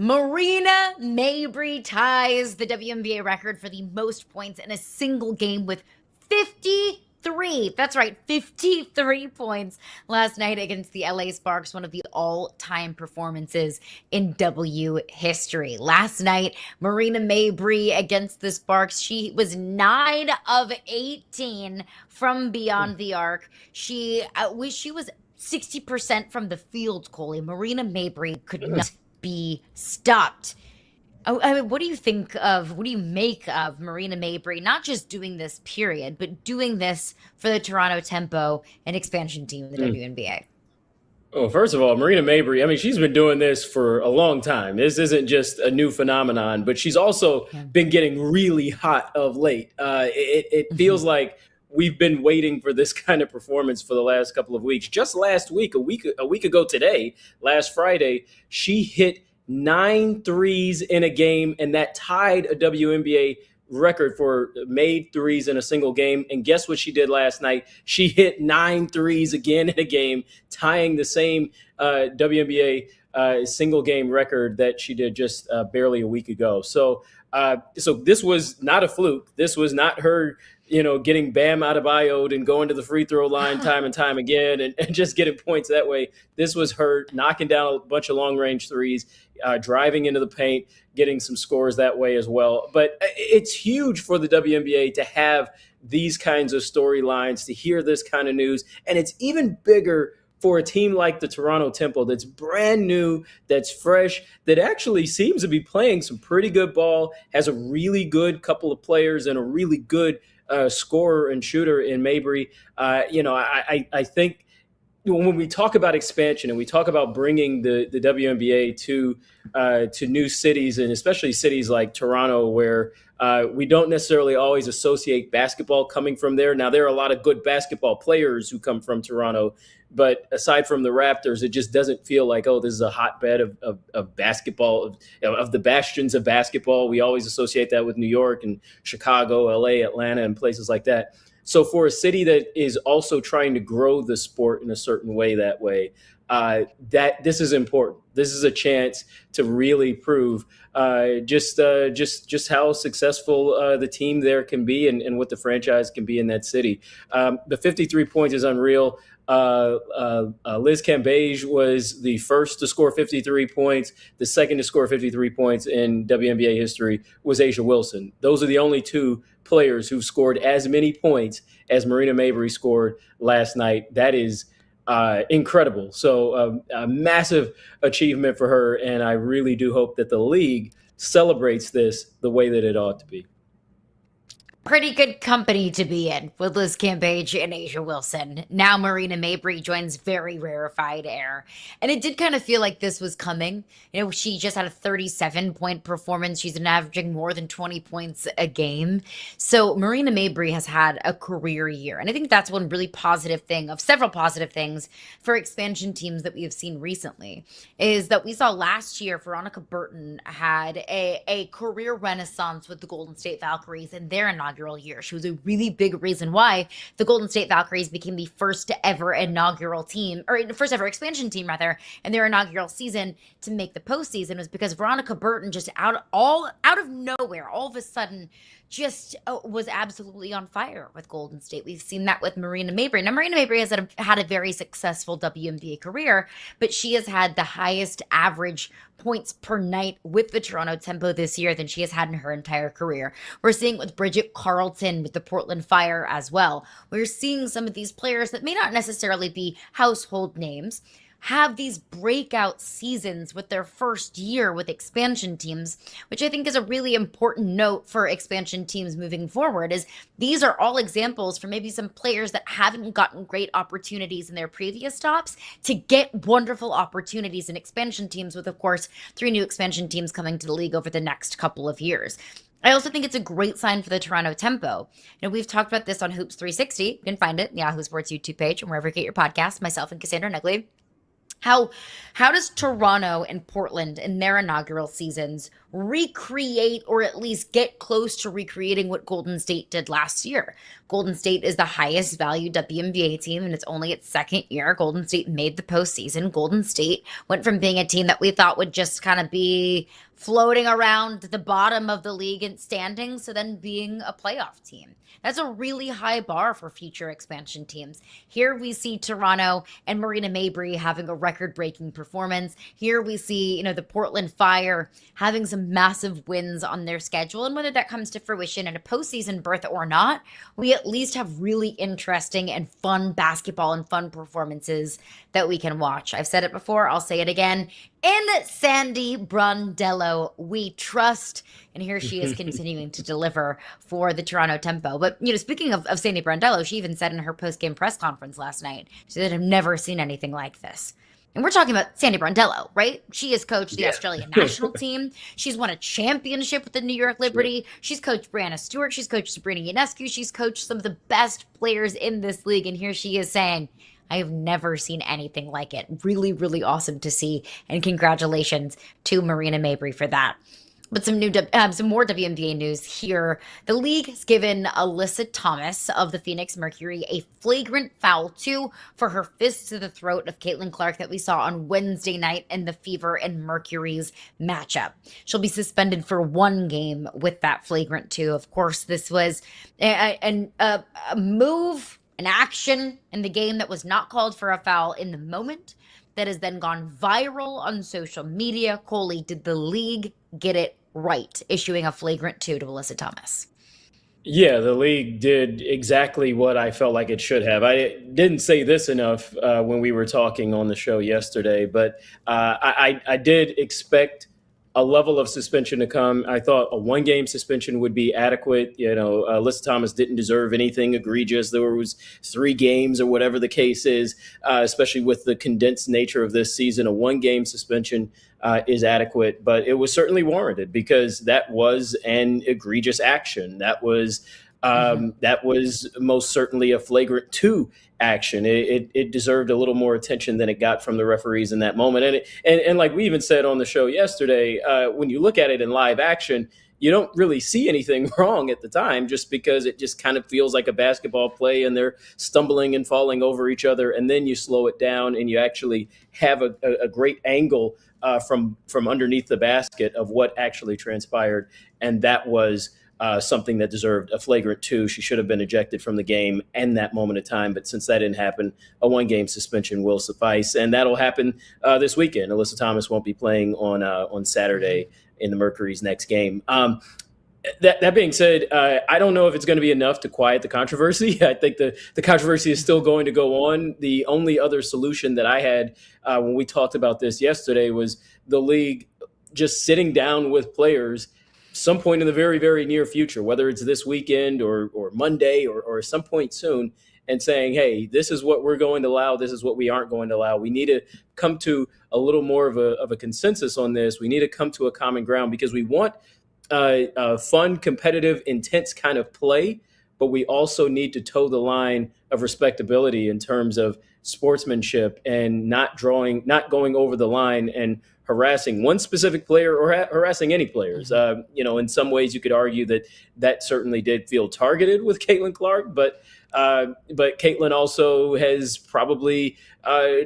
Marina Mabrey ties the WNBA record for the most points in a single game with 53. That's right, 53 points last night against the LA Sparks, one of the all-time performances in W history. Last night, Marina Mabrey against the Sparks, she was 9 of 18 from beyond the arc. She was 60% from the field, Coley. Marina Mabrey could not be stopped. I mean, what do you make of Marina Mabrey, not just doing this period, but doing this for the Toronto Tempo and expansion team in the WNBA? Well, first of all, Marina Mabrey, I mean, she's been doing this for a long time. This isn't just a new phenomenon, but she's also Yeah. been getting really hot of late. It Mhm. feels like we've been waiting for this kind of performance for the last couple of weeks. Just last week, a week ago today, last Friday, she hit 9 threes in a game, and that tied a WNBA record for made threes in a single game. And guess what she did last night? She hit 9 threes again in a game, tying the same WNBA single game record that she did just barely a week ago. So this was not a fluke. This was not her, getting Bam out of Adebayo'd and going to the free throw line time and time again and just getting points that way. This was her knocking down a bunch of long range threes, driving into the paint, getting some scores that way as well. But it's huge for the WNBA to have these kinds of storylines, to hear this kind of news. And it's even bigger for a team like the Toronto Tempo that's brand new, that's fresh, that actually seems to be playing some pretty good ball, has a really good couple of players and a really good scorer and shooter in Mabrey. I think when we talk about expansion and we talk about bringing the WNBA to new cities, and especially cities like Toronto, where we don't necessarily always associate basketball coming from there. Now, there are a lot of good basketball players who come from Toronto, but aside from the Raptors, it just doesn't feel like, oh, this is a hotbed of basketball, of the bastions of basketball. We always associate that with New York and Chicago, LA, Atlanta, and places like that. So for a city that is also trying to grow the sport in a certain way, that this is important. This is a chance to really prove just how successful the team there can be, and what the franchise can be in that city. The 53 points is unreal. Liz Cambage was the first to score 53 points. The second to score 53 points in WNBA history was A'ja Wilson. Those are the only two players who've scored as many points as Marina Mabrey scored last night. That is incredible. So a massive achievement for her, and I really do hope that the league celebrates this the way that it ought to be. Pretty good company to be in with Liz Cambage and A'ja Wilson. Now Marina Mabrey joins very rarefied air. And it did kind of feel like this was coming. She just had a 37-point performance. She's been averaging more than 20 points a game. So Marina Mabrey has had a career year. And I think that's one really positive thing of several positive things for expansion teams that we have seen recently is that we saw last year Veronica Burton had a career renaissance with the Golden State Valkyries in their inaugural year. She was a really big reason why the Golden State Valkyries became the first ever inaugural team, or first ever expansion team rather, in their inaugural season to make the postseason, was because Veronica Burton just out of nowhere, all of a sudden, just was absolutely on fire with Golden State. We've seen that with Marina Mabrey. Now, Marina Mabrey has had a very successful WNBA career, but she has had the highest average points per night with the Toronto Tempo this year than she has had in her entire career. We're seeing it with Bridget Carlton with the Portland Fire as well. We're seeing some of these players that may not necessarily be household names have these breakout seasons with their first year with expansion teams, which I think is a really important note for expansion teams moving forward, is these are all examples for maybe some players that haven't gotten great opportunities in their previous stops to get wonderful opportunities in expansion teams, with, of course, 3 new expansion teams coming to the league over the next couple of years. I also think it's a great sign for the Toronto Tempo. We've talked about this on Hoops 360. You can find it in the Yahoo Sports YouTube page and wherever you get your podcast, myself and Cassandra Nugley. How how does Toronto and Portland in their inaugural seasons recreate or at least get close to recreating what Golden State did last year? Golden State is the highest valued WNBA team and it's only its second year. Golden State made the postseason. Golden State went from being a team that we thought would just kind of be floating around the bottom of the league in standings to then being a playoff team. That's a really high bar for future expansion teams. Here we see Toronto and Marina Mabrey having a record-breaking performance. Here we see, the Portland Fire having some massive wins on their schedule. And whether that comes to fruition in a postseason berth or not, we at least have really interesting and fun basketball and fun performances that we can watch. I've said it before, I'll say it again. In Sandy Brondello, we trust. And here she is continuing to deliver for the Toronto Tempo. But, speaking of Sandy Brondello, she even said in her post-game press conference last night, she said, I've never seen anything like this. And we're talking about Sandy Brondello, right? She has coached the Australian national team. She's won a championship with the New York Liberty. She's coached Brianna Stewart. She's coached Sabrina Ionescu. She's coached some of the best players in this league. And here she is saying, I have never seen anything like it. Really, really awesome to see. And congratulations to Marina Mabrey for that. But some more WNBA news here. The league has given Alyssa Thomas of the Phoenix Mercury a flagrant foul, for her fist to the throat of Caitlin Clark that we saw on Wednesday night in the Fever and Mercury's matchup. She'll be suspended for 1 game with that flagrant 2. Of course, this was a move, an action in the game that was not called for a foul in the moment, that has then gone viral on social media. Coley, did the league get it right, issuing a flagrant 2 to Alyssa Thomas? Yeah, the league did exactly what I felt like it should have. I didn't say this enough when we were talking on the show yesterday, but I did expect a level of suspension to come. I thought a 1-game suspension would be adequate. Alyssa Thomas didn't deserve anything egregious. There was 3 games or whatever the case is, especially with the condensed nature of this season. A 1-game suspension is adequate, but it was certainly warranted because that was an egregious action. That was most certainly a flagrant 2 action. It deserved a little more attention than it got from the referees in that moment. And like we even said on the show yesterday, when you look at it in live action, you don't really see anything wrong at the time, just because it just kind of feels like a basketball play and they're stumbling and falling over each other. And then you slow it down and you actually have a great angle from underneath the basket of what actually transpired. And that was something that deserved a flagrant 2. She should have been ejected from the game in that moment of time. But since that didn't happen, a 1-game suspension will suffice. And that'll happen this weekend. Alyssa Thomas won't be playing on Saturday in the Mercury's next game. That being said, I don't know if it's going to be enough to quiet the controversy. I think the controversy is still going to go on. The only other solution that I had when we talked about this yesterday was the league just sitting down with players some point in the very, very near future, whether it's this weekend or Monday or some point soon, and saying, hey, this is what we're going to allow. This is what we aren't going to allow. We need to come to a little more of a consensus on this. We need to come to a common ground because we want a fun, competitive, intense kind of play, but we also need to toe the line of respectability in terms of sportsmanship and not going over the line and harassing one specific player or harassing any players. In some ways you could argue that certainly did feel targeted with Caitlin Clark, but Caitlin also has probably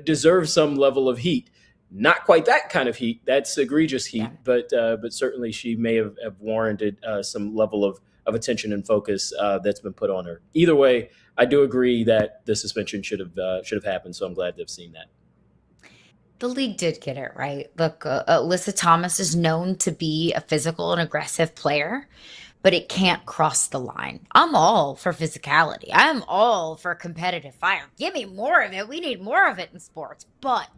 deserved some level of heat. Not quite that kind of heat. That's egregious heat, but certainly she may have warranted some level of attention and focus that's been put on her. Either way, I do agree that the suspension should have happened. So I'm glad to have seen that. The league did get it right. Look, Alyssa Thomas is known to be a physical and aggressive player, but it can't cross the line. I'm all for physicality. I'm all for competitive fire. Give me more of it. We need more of it in sports. But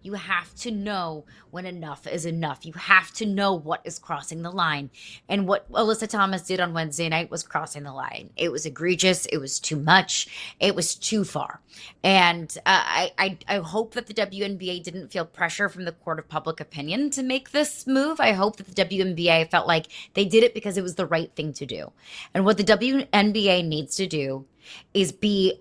you have to know when enough is enough. You have to know what is crossing the line. And what Alyssa Thomas did on Wednesday night was crossing the line. It was egregious. It was too much. It was too far. And I hope that the WNBA didn't feel pressure from the court of public opinion to make this move. I hope that the WNBA felt like they did it because it was the right thing to do. And what the WNBA needs to do is be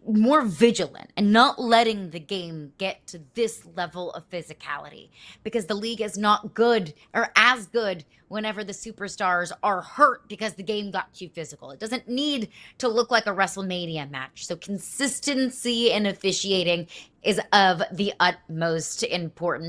more vigilant and not letting the game get to this level of physicality, because the league is not good or as good whenever the superstars are hurt because the game got too physical. It doesn't need to look like a WrestleMania match. So consistency in officiating is of the utmost importance.